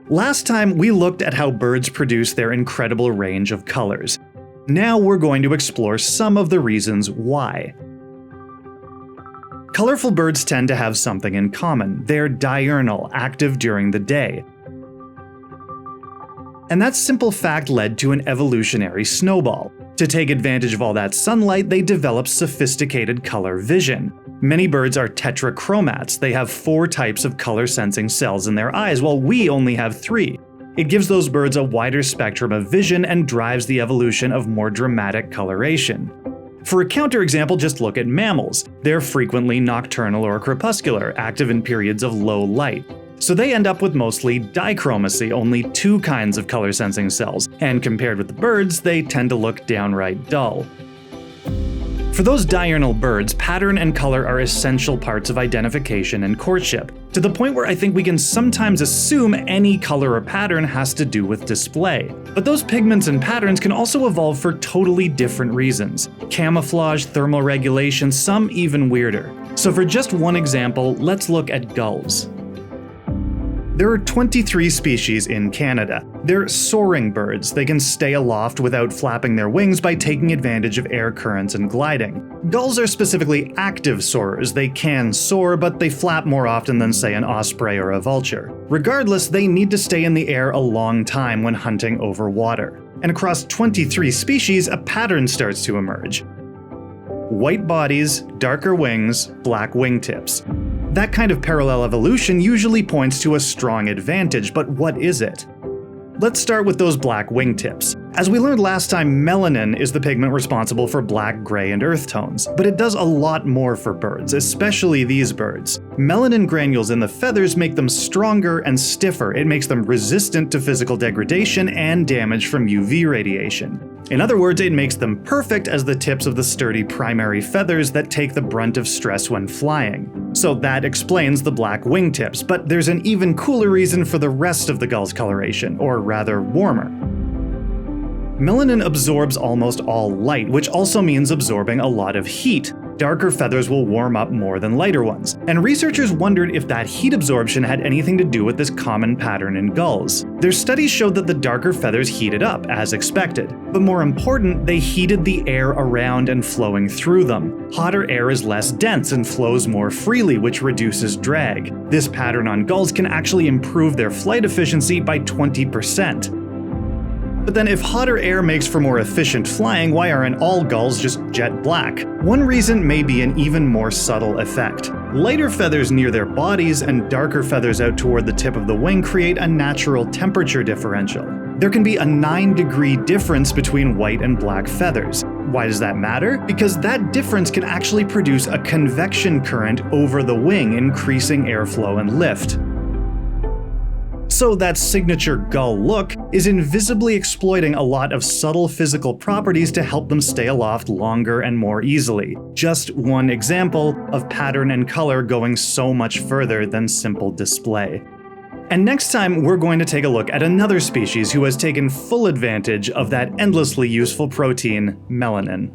Last time, we looked at how birds produce their incredible range of colors. Now we're going to explore some of the reasons why. Colorful birds tend to have something in common. They're diurnal, active during the day. And that simple fact led to an evolutionary snowball. To take advantage of all that sunlight, they developed sophisticated color vision. Many birds are tetrachromats. They have 4 types of color-sensing cells in their eyes, while we only have 3. It gives those birds a wider spectrum of vision and drives the evolution of more dramatic coloration. For a counterexample, just look at mammals. They're frequently nocturnal or crepuscular, active in periods of low light. So they end up with mostly dichromacy, only 2 kinds of color-sensing cells, and compared with the birds, they tend to look downright dull. For those diurnal birds, pattern and color are essential parts of identification and courtship, to the point where I think we can sometimes assume any color or pattern has to do with display. But those pigments and patterns can also evolve for totally different reasons. Camouflage, thermal regulation, some even weirder. So for just one example, let's look at gulls. There are 23 species in Canada. They're soaring birds. They can stay aloft without flapping their wings by taking advantage of air currents and gliding. Gulls are specifically active soarers. They can soar, but they flap more often than, say, an osprey or a vulture. Regardless, they need to stay in the air a long time when hunting over water. And across 23 species, a pattern starts to emerge. White bodies, darker wings, black wingtips. That kind of parallel evolution usually points to a strong advantage, but what is it? Let's start with those black wingtips. As we learned last time, melanin is the pigment responsible for black, gray, and earth tones, but it does a lot more for birds, especially these birds. Melanin granules in the feathers make them stronger and stiffer. It makes them resistant to physical degradation and damage from UV radiation. In other words, it makes them perfect as the tips of the sturdy primary feathers that take the brunt of stress when flying. So that explains the black wingtips, but there's an even cooler reason for the rest of the gull's coloration, or rather warmer. Melanin absorbs almost all light, which also means absorbing a lot of heat. Darker feathers will warm up more than lighter ones, and researchers wondered if that heat absorption had anything to do with this common pattern in gulls. Their studies showed that the darker feathers heated up, as expected, but more important, they heated the air around and flowing through them. Hotter air is less dense and flows more freely, which reduces drag. This pattern on gulls can actually improve their flight efficiency by 20%. But then if hotter air makes for more efficient flying, why aren't all gulls just jet black? One reason may be an even more subtle effect. Lighter feathers near their bodies and darker feathers out toward the tip of the wing create a natural temperature differential. There can be a 9-degree difference between white and black feathers. Why does that matter? Because that difference can actually produce a convection current over the wing, increasing airflow and lift. So that signature gull look is invisibly exploiting a lot of subtle physical properties to help them stay aloft longer and more easily. Just one example of pattern and color going so much further than simple display. And next time, we're going to take a look at another species who has taken full advantage of that endlessly useful protein, melanin.